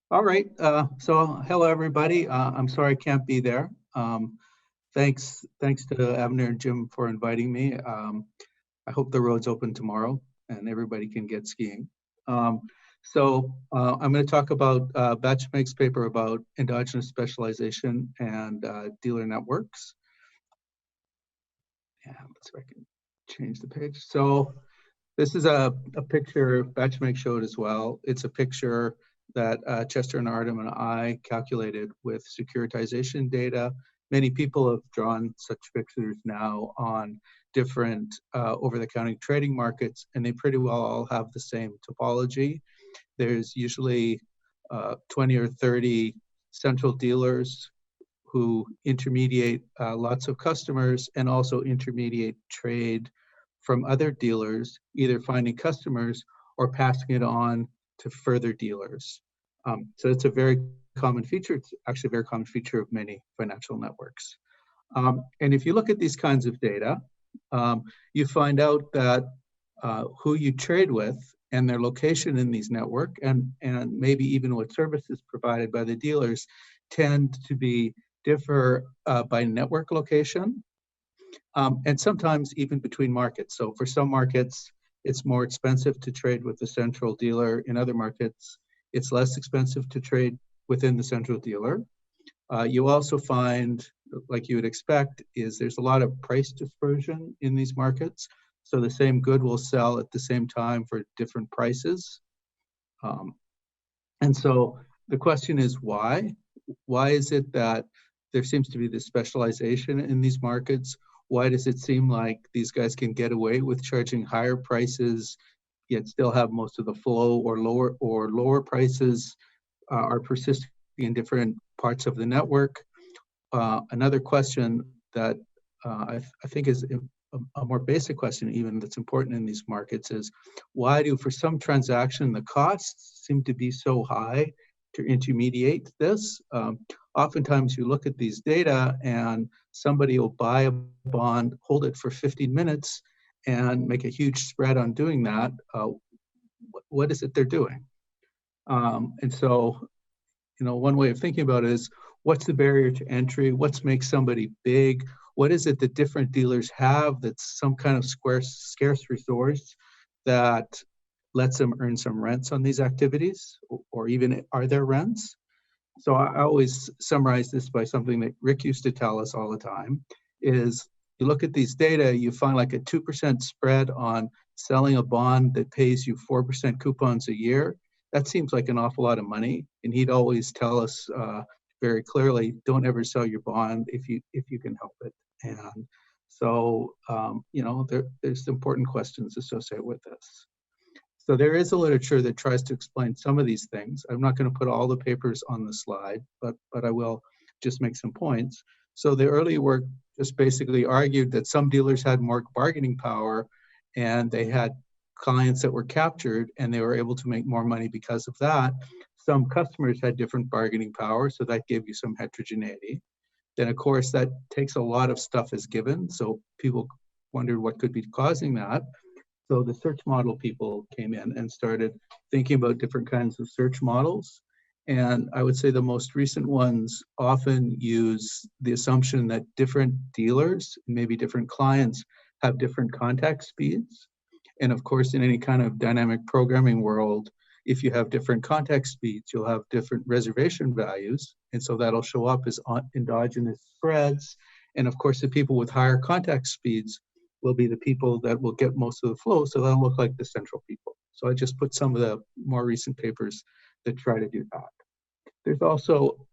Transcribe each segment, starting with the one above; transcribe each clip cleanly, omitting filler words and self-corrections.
All right. So hello, everybody. I'm sorry I can't be there. Thanks to Abner and Jim for inviting me. I hope the road's open tomorrow and everybody can get skiing. I'm going to talk about Batchmak's paper about endogenous specialization and dealer networks. Yeah, let's see if I can change the page. So this is a picture Batchmak showed as well. It's a picture that Chester and Artem and I calculated with securitization data. Many people have drawn such pictures now on different over-the-counter trading markets, and they pretty well all have the same topology. There's usually 20 or 30 central dealers who intermediate lots of customers and also intermediate trade from other dealers, either finding customers or passing it on to further dealers. So it's a very common feature. It's actually a very common feature of many financial networks. And if you look at these kinds of data, you find out that who you trade with and their location in these network and maybe even what services provided by the dealers tend to differ by network location. And sometimes even between markets. So for some markets, it's more expensive to trade with the central dealer. In other markets, it's less expensive to trade within the central dealer. You also find, like you would expect, there's a lot of price dispersion in these markets. So the same good will sell at the same time for different prices. And so the question is why? Why is it that there seems to be this specialization in these markets? Why does it seem like these guys can get away with charging higher prices, yet still have most of the flow, or lower prices are persisting in different parts of the network? Another question that I think is a more basic question even that's important in these markets is, why do for some transaction the costs seem to be so high to intermediate this? Oftentimes you look at these data and somebody will buy a bond, hold it for 15 minutes and make a huge spread on doing that. What is it they're doing? And so, one way of thinking about it is, what's the barrier to entry? What makes somebody big? What is it that different dealers have that's some kind of scarce resource that lets them earn some rents on these activities, or even are there rents? So I always summarize this by something that Rick used to tell us all the time, is you look at these data, you find like a 2% spread on selling a bond that pays you 4% coupons a year. That seems like an awful lot of money. And he'd always tell us very clearly, don't ever sell your bond if you can help it. And so, there's important questions associated with this. So there is a literature that tries to explain some of these things. I'm not going to put all the papers on the slide, but I will just make some points. So the early work just basically argued that some dealers had more bargaining power and they had clients that were captured and they were able to make more money because of that. Some customers had different bargaining power, so that gave you some heterogeneity. Then, of course, that takes a lot of stuff as given. So people wondered what could be causing that. So the search model people came in and started thinking about different kinds of search models. And I would say the most recent ones often use the assumption that different dealers, maybe different clients, have different contact speeds. And of course, in any kind of dynamic programming world, if you have different contact speeds, you'll have different reservation values. And so that'll show up as endogenous spreads. And of course, the people with higher contact speeds will be the people that will get most of the flow, so they'll look like the central people. So I just put some of the more recent papers that try to do that. There's also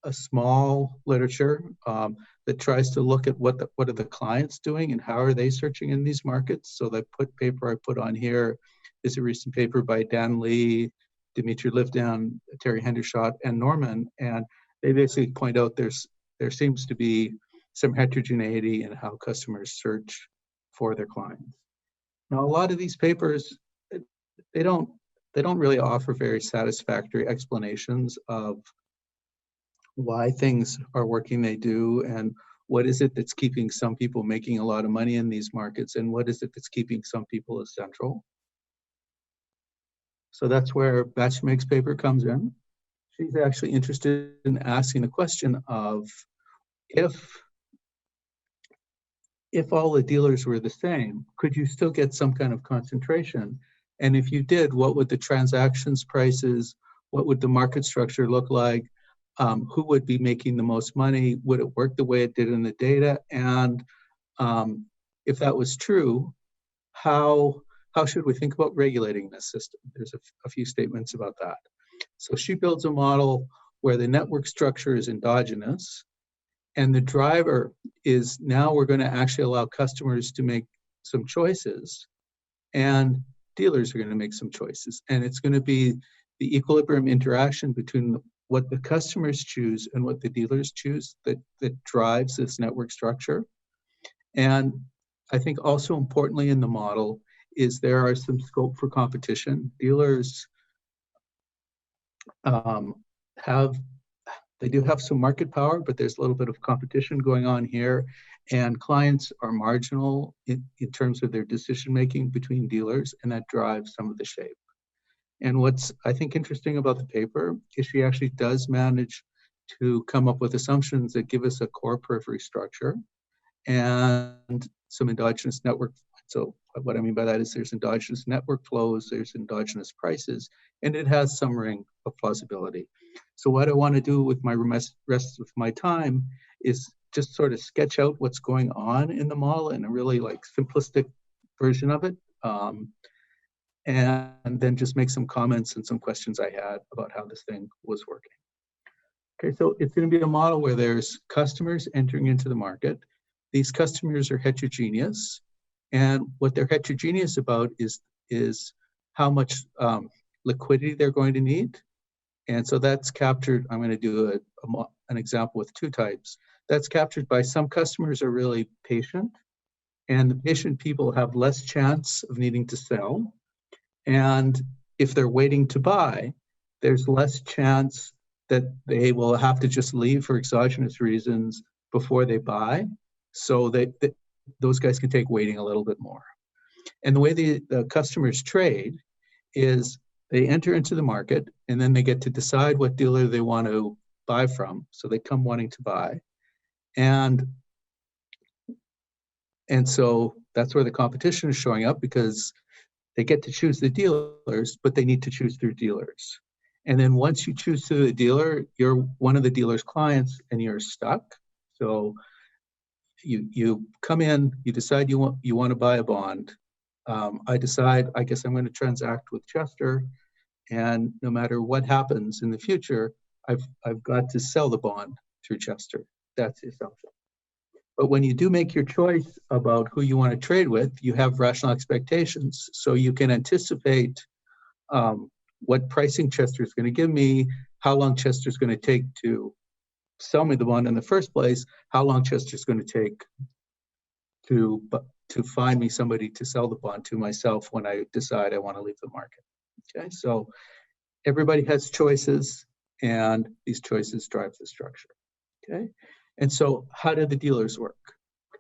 a small literature that tries to look at what are the clients doing and how are they searching in these markets. So the paper I put on here is a recent paper by Dan Lee, Dimitri Livdown, Terry Hendershot, and Norman, and they basically point out there seems to be some heterogeneity in how customers search for their clients. Now, a lot of these papers, they don't really offer very satisfactory explanations of why things are working they do, and what is it that's keeping some people making a lot of money in these markets, and what is it that's keeping some people as central. So that's where Batchmak's paper comes in. she's actually interested in asking the question of if all the dealers were the same, could you still get some kind of concentration? And if you did, what would the transactions prices, what would the market structure look like? Who would be making the most money? Would it work the way it did in the data? And if that was true, how should we think about regulating this system? There's a few statements about that. So she builds a model where the network structure is endogenous, and the driver is now we're going to actually allow customers to make some choices, and dealers are going to make some choices. And it's going to be the equilibrium interaction between what the customers choose and what the dealers choose that drives this network structure. And I think also importantly in the model is there are some scope for competition. Dealers they do have some market power, but there's a little bit of competition going on here, and clients are marginal in terms of their decision-making between dealers, and that drives some of the shape. And what's, I think, interesting about the paper is she actually does manage to come up with assumptions that give us a core periphery structure and some endogenous network. So what I mean by that is there's endogenous network flows, there's endogenous prices, and it has some ring of plausibility. So what I want to do with my rest of my time is just sort of sketch out what's going on in the model in a really like simplistic version of it, and then just make some comments and some questions I had about how this thing was working. Okay, so it's going to be a model where there's customers entering into the market. These customers are heterogeneous, and what they're heterogeneous about is how much liquidity they're going to need. And so that's captured. I'm going to do an example with two types. That's captured by some customers are really patient, and the patient people have less chance of needing to sell. And if they're waiting to buy, there's less chance that they will have to just leave for exogenous reasons before they buy. So those guys can take waiting a little bit more. And the way the customers trade is they enter into the market, and then they get to decide what dealer they want to buy from. So they come wanting to buy. And so that's where the competition is showing up, because they get to choose the dealers, but they need to choose through dealers. And then once you choose through the dealer, you're one of the dealer's clients and you're stuck. So you come in, you decide you want to buy a bond. I decide, I guess I'm going to transact with Chester, and no matter what happens in the future, I've got to sell the bond through Chester. That's the assumption. But when you do make your choice about who you want to trade with, you have rational expectations. So you can anticipate what pricing Chester is going to give me, how long Chester is going to take to sell me the bond in the first place, how long Chester is going to take to find me somebody to sell the bond to myself when I decide I want to leave the market. Okay, so everybody has choices, and these choices drive the structure. Okay, and so how do the dealers work?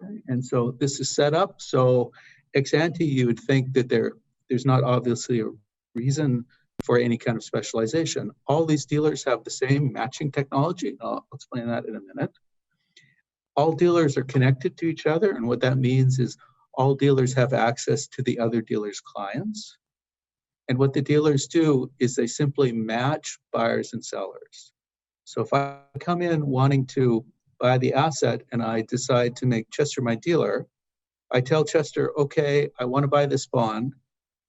Okay, and so this is set up. So ex ante, you would think that there's not obviously a reason for any kind of specialization. All these dealers have the same matching technology. I'll explain that in a minute. All dealers are connected to each other, and what that means is all dealers have access to the other dealers' clients. And what the dealers do is they simply match buyers and sellers. So if I come in wanting to buy the asset and I decide to make Chester my dealer, I tell Chester, okay, I want to buy this bond.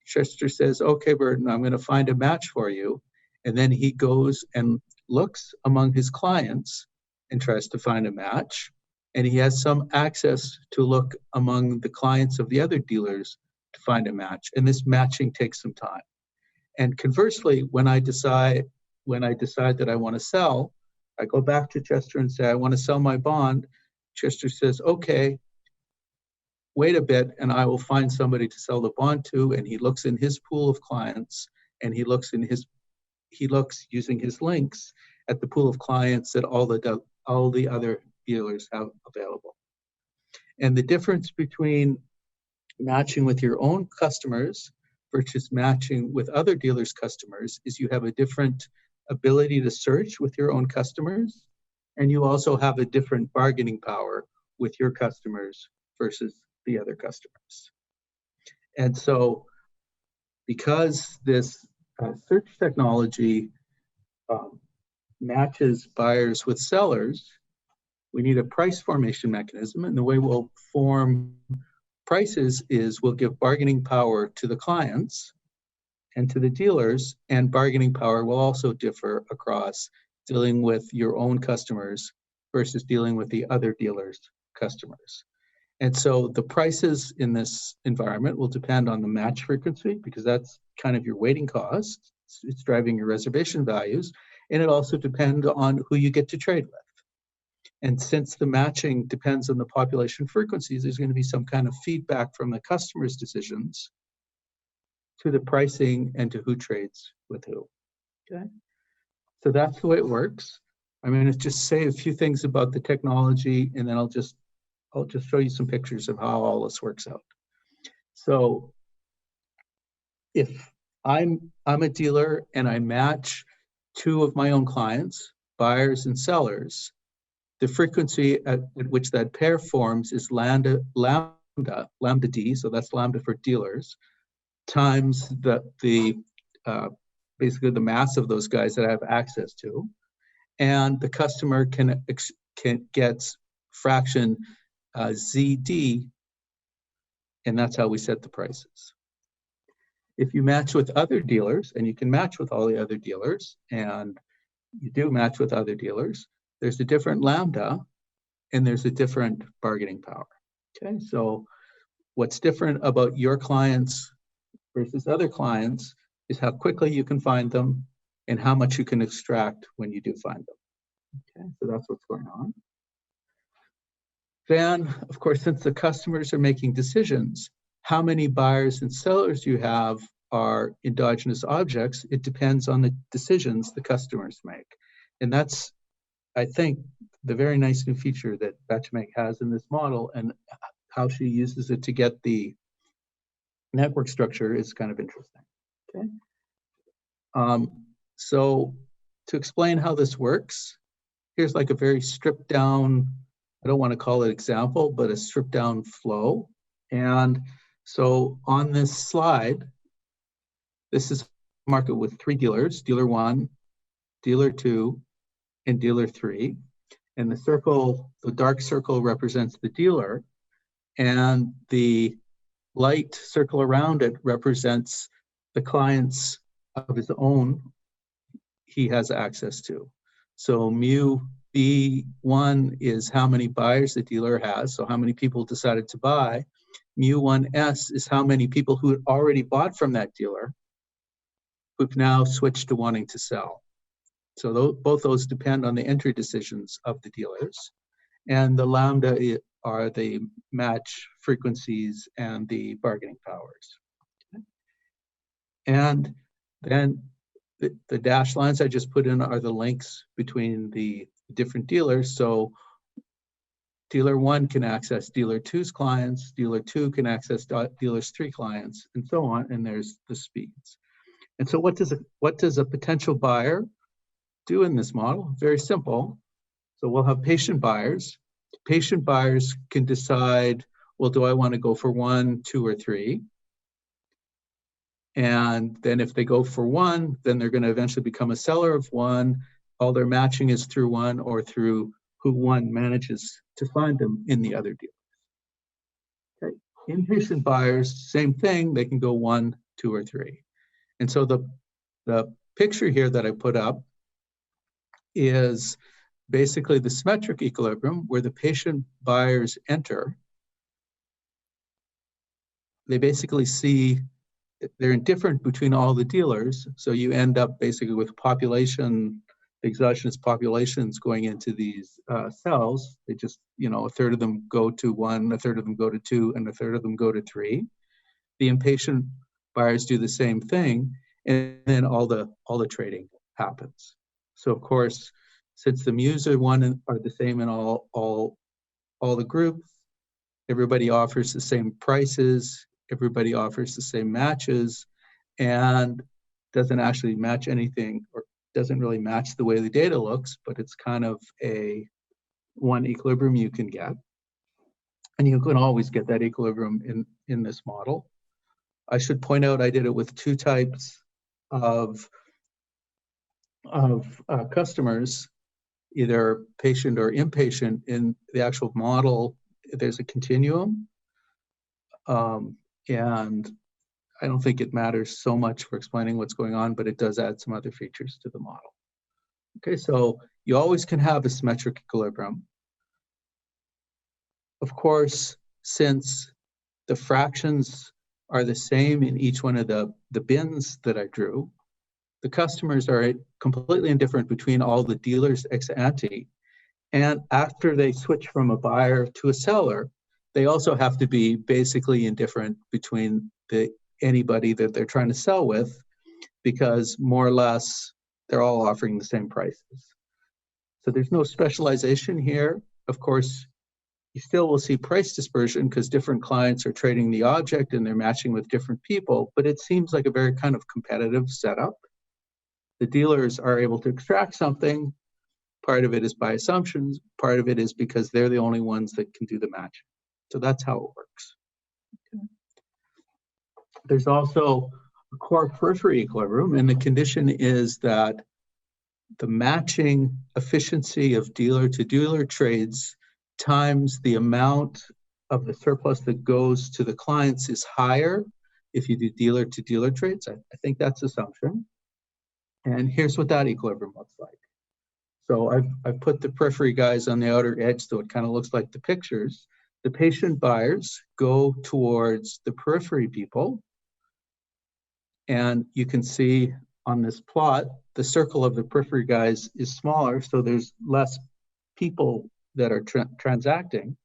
Chester says, okay, Burton, I'm going to find a match for you. And then he goes and looks among his clients and tries to find a match. And he has some access to look among the clients of the other dealers to find a match. And this matching takes some time. And conversely, when I decide that I want to sell, I go back to Chester and say, I want to sell my bond. Chester says, okay, wait a bit, and I will find somebody to sell the bond to. And he looks in his pool of clients, and he looks using his links at the pool of clients that all the other dealers have available. And the difference between matching with your own customers versus matching with other dealers' customers is you have a different ability to search with your own customers, and you also have a different bargaining power with your customers versus the other customers. And so because this search technology matches buyers with sellers, we need a price formation mechanism. And the way we'll form prices is we'll give bargaining power to the clients and to the dealers, and bargaining power will also differ across dealing with your own customers versus dealing with the other dealers' customers. And so the prices in this environment will depend on the match frequency, because that's kind of your weighting cost. It's driving your reservation values. And it also depends on who you get to trade with. And since the matching depends on the population frequencies, there's going to be some kind of feedback from the customer's decisions to the pricing and to who trades with who. Okay? So that's the way it works. I'm going to just say a few things about the technology, and then I'll just show you some pictures of how all this works out. So if I'm a dealer and I match two of my own clients, buyers and sellers, the frequency at which that pair forms is lambda D, so that's lambda for dealers, times basically the mass of those guys that I have access to, and the customer gets fraction ZD, and that's how we set the prices. If you match with other dealers, and you can match with all the other dealers, and you do match with other dealers, there's a different lambda, and there's a different bargaining power. Okay, so what's different about your clients versus other clients is how quickly you can find them and how much you can extract when you do find them. Okay, so that's what's going on. Then, of course, since the customers are making decisions, how many buyers and sellers you have are endogenous objects. It depends on the decisions the customers make. And that's, I think, the very nice new feature that Batchmake has in this model, and how she uses it to get the network structure is kind of interesting. Okay. So to explain how this works, here's like a very stripped down, I don't want to call it example, but a stripped down flow. And so on this slide, this is a market with three dealers, dealer one, dealer two, and dealer three. And the circle, the dark circle represents the dealer, and the light circle around it represents the clients of his own he has access to. So mu B1 is how many buyers the dealer has, so how many people decided to buy. Mu1S is how many people who had already bought from that dealer who've now switched to wanting to sell. So both those depend on the entry decisions of the dealers. And the lambda are the match frequencies and the bargaining powers. Okay. And then the dashed lines I just put in are the links between the different dealers. So dealer one can access dealer two's clients, dealer two can access dealer's three clients, and so on, and there's the speeds. And so what does a potential buyer do in this model? Very simple. So we'll have patient buyers. Patient buyers can decide, well, do I want to go for one, two, or three? And then if they go for one, then they're going to eventually become a seller of one. All their matching is through one or through who one manages to find them in the other deal. Okay. Impatient buyers, same thing. They can go one, two, or three. And so the picture here that I put up is basically the symmetric equilibrium where the patient buyers enter. They basically see they're indifferent between all the dealers. So you end up basically with population, exogenous populations going into these cells. They just, a third of them go to one, a third of them go to two, and a third of them go to three. The impatient buyers do the same thing, and then all the trading happens. So of course, since the mu's are the same in all the groups, everybody offers the same prices, everybody offers the same matches, and doesn't actually match anything or doesn't really match the way the data looks, but it's kind of one equilibrium you can get. And you can always get that equilibrium in this model. I should point out I did it with two types of customers, either patient or inpatient. In the actual model, there's a continuum. And I don't think it matters so much for explaining what's going on, but it does add some other features to the model. Okay, so you always can have a symmetric equilibrium. Of course, since the fractions are the same in each one of the bins that I drew, the customers are completely indifferent between all the dealers ex ante. And after they switch from a buyer to a seller, they also have to be basically indifferent between anybody that they're trying to sell with, because more or less they're all offering the same prices. So there's no specialization here. Of course, you still will see price dispersion because different clients are trading the object and they're matching with different people, but it seems like a very kind of competitive setup. The dealers are able to extract something. Part of it is by assumptions. Part of it is because they're the only ones that can do the matching. So that's how it works. Okay. There's also a core periphery equilibrium, and the condition is that the matching efficiency of dealer-to-dealer trades times the amount of the surplus that goes to the clients is higher if you do dealer-to-dealer trades. I think that's assumption. And here's what that equilibrium looks like. So I've put the periphery guys on the outer edge so it kind of looks like the pictures. The patient buyers go towards the periphery people. And you can see on this plot, the circle of the periphery guys is smaller, so there's less people that are transacting,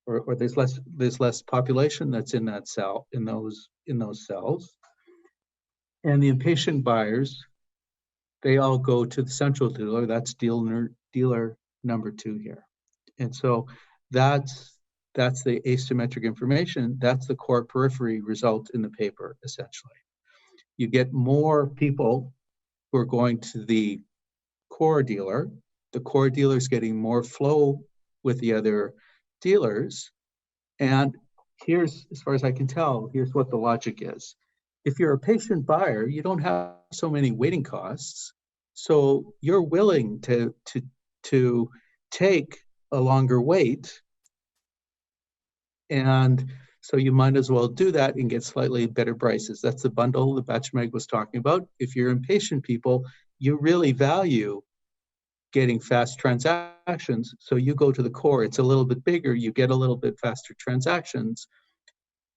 or there's less population that's in that cell, in those cells. And the impatient buyers, they all go to the central dealer. That's dealer number 2 here. And so that's the asymmetric information. That's the core periphery result in the paper, essentially. You get more people who are going to the core dealer. The core dealer is getting more flow with the other dealers. And here's, as far as I can tell, here's what the logic is. If you're a patient buyer, you don't have so many waiting costs. So you're willing to take a longer wait. And so you might as well do that and get slightly better prices. That's the bundle that Batchmeg was talking about. If you're impatient people, you really value getting fast transactions. So you go to the core, it's a little bit bigger, you get a little bit faster transactions,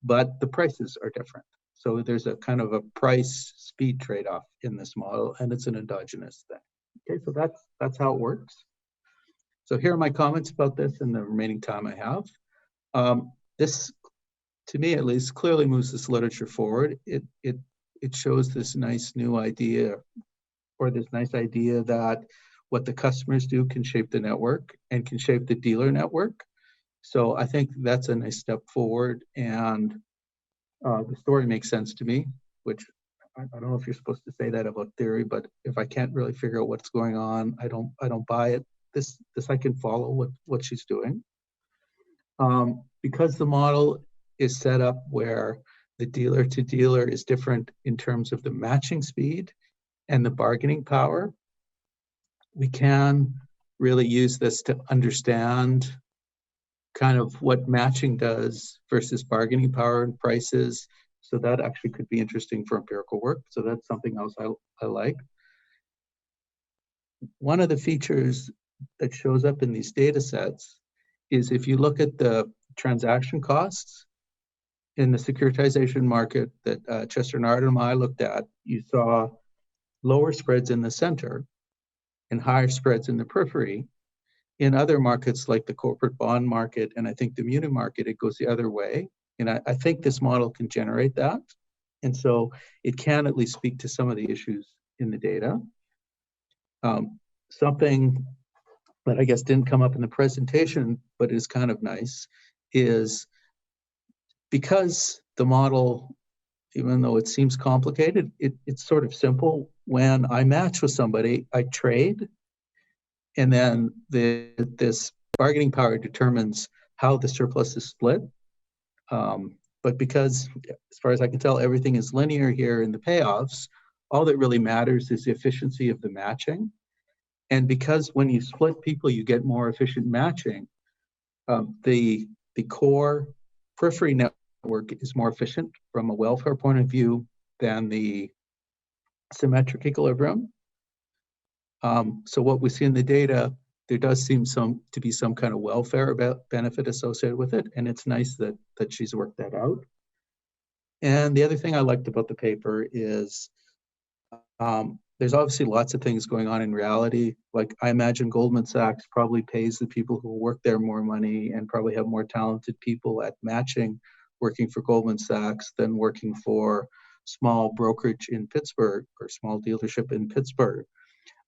but the prices are different. So there's a kind of a price speed trade-off in this model, and it's an endogenous thing. Okay, so that's how it works. So here are my comments about this in the remaining time I have. This, to me at least, clearly moves this literature forward. It shows this nice new idea, or this nice idea that what the customers do can shape the network and can shape the dealer network. So I think that's a nice step forward, and the story makes sense to me, which I don't know if you're supposed to say that about theory, but if I can't really figure out what's going on, I don't buy it. This I can follow what she's doing. Because the model is set up where the dealer to dealer is different in terms of the matching speed and the bargaining power, we can really use this to understand kind of what matching does versus bargaining power and prices. So that actually could be interesting for empirical work. So that's something else I like. One of the features that shows up in these data sets is if you look at the transaction costs in the securitization market that Chester Nard and I looked at, you saw lower spreads in the center and higher spreads in the periphery. In other markets like the corporate bond market and I think the muni market, it goes the other way. And I think this model can generate that. And so it can at least speak to some of the issues in the data. Something that I guess didn't come up in the presentation, but is kind of nice, is because the model, even though it seems complicated, it's sort of simple when I match with somebody, I trade, and then this bargaining power determines how the surplus is split. But because, as far as I can tell, everything is linear here in the payoffs, all that really matters is the efficiency of the matching. And because when you split people, you get more efficient matching, the core periphery network is more efficient from a welfare point of view than the symmetric equilibrium. So what we see in the data, there does seem to be some kind of welfare benefit associated with it, and it's nice that she's worked that out. And the other thing I liked about the paper is there's obviously lots of things going on in reality. Like, I imagine Goldman Sachs probably pays the people who work there more money and probably have more talented people at matching working for Goldman Sachs than working for small brokerage in Pittsburgh or small dealership in Pittsburgh.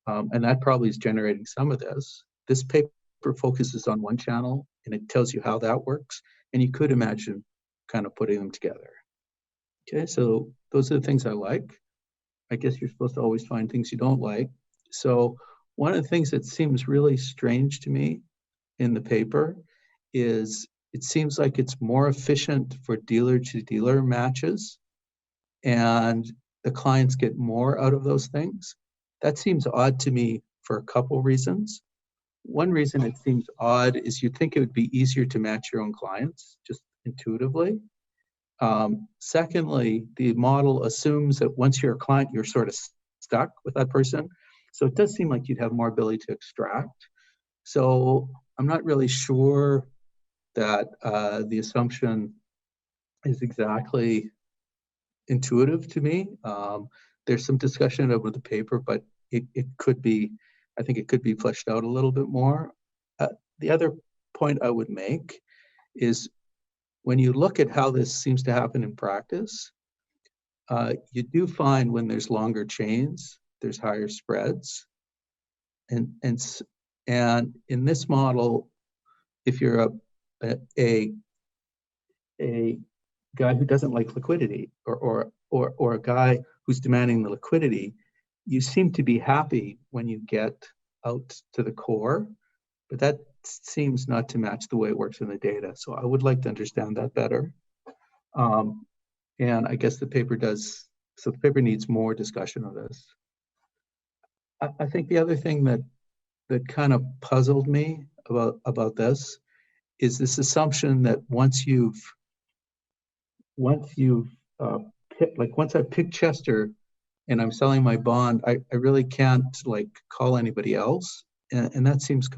And that probably is generating some of this. This paper focuses on one channel and it tells you how that works. And you could imagine kind of putting them together. Okay, so those are the things I like. I guess you're supposed to always find things you don't like. So one of the things that seems really strange to me in the paper is it seems like it's more efficient for dealer-to-dealer matches, and the clients get more out of those things. That seems odd to me for a couple reasons. One reason it seems odd is you'd think it would be easier to match your own clients, just intuitively. Secondly, the model assumes that once you're a client, you're sort of stuck with that person. So it does seem like you'd have more ability to extract. So I'm not really sure that the assumption is exactly intuitive to me. There's some discussion over the paper, but it could be, I think it could be fleshed out a little bit more. The other point I would make is when you look at how this seems to happen in practice, you do find when there's longer chains, there's higher spreads. And in this model, if you're a guy who doesn't like liquidity or a guy who's demanding the liquidity, you seem to be happy when you get out to the core, but that seems not to match the way it works in the data. So I would like to understand that better. And I guess the paper does, so the paper needs more discussion of this. I think the other thing that kind of puzzled me about this is this assumption that once I've picked Chester and I'm selling my bond, I really can't like call anybody else. And that seems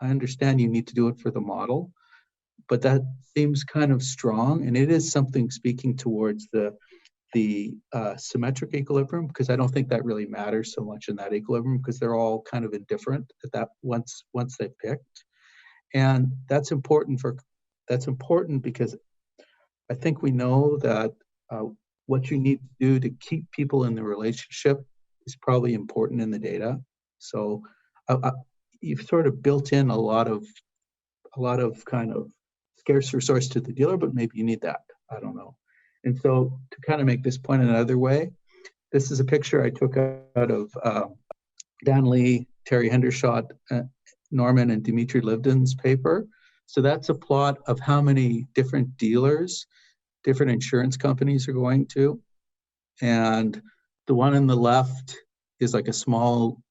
I understand you need to do it for the model, but that seems kind of strong, and it is something speaking towards the symmetric equilibrium, because I don't think that really matters so much in that equilibrium, because they're all kind of indifferent at that once they've picked. And that's important because I think we know that what you need to do to keep people in the relationship is probably important in the data. So you've sort of built in a lot of kind of scarce resource to the dealer, but maybe you need that. I don't know. And so to kind of make this point another way, this is a picture I took out of Dan Lee, Terry Hendershot, Norman and Dimitri Livden's paper. So that's a plot of how many different dealers, different insurance companies are going to. And the one on the left is like a small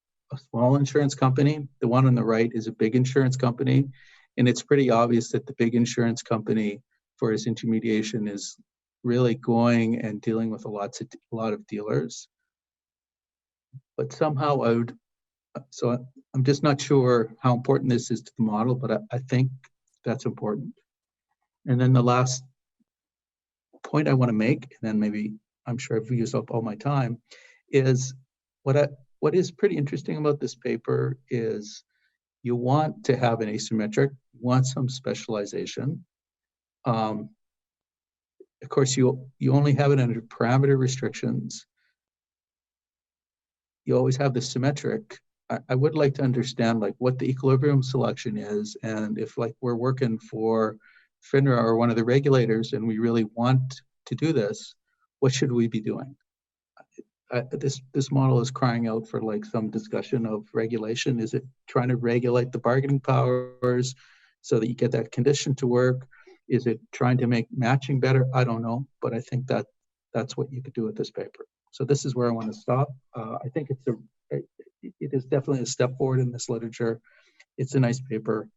insurance company. The one on the right is a big insurance company. And it's pretty obvious that the big insurance company for its intermediation is really going and dealing with a lot of dealers. But somehow I'm just not sure how important this is to the model, but I think that's important. And then the last point I want to make, and then maybe I'm sure I've used up all my time, is what is pretty interesting about this paper is you want to have an asymmetric, you want some specialization. Of course, you only have it under parameter restrictions. You always have the symmetric. I would like to understand like what the equilibrium selection is, and if like we're working for FINRA or one of the regulators and we really want to do this, what should we be doing? this model is crying out for like some discussion of regulation. Is it trying to regulate the bargaining powers so that you get that condition to work? Is it trying to make matching better? I don't know, but I think that that's what you could do with this paper. So this is where I want to stop. I think it is definitely a step forward in this literature. It's a nice paper,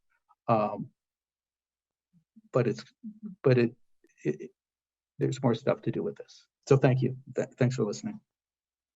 but there's more stuff to do with this. So thank you. Thanks for listening.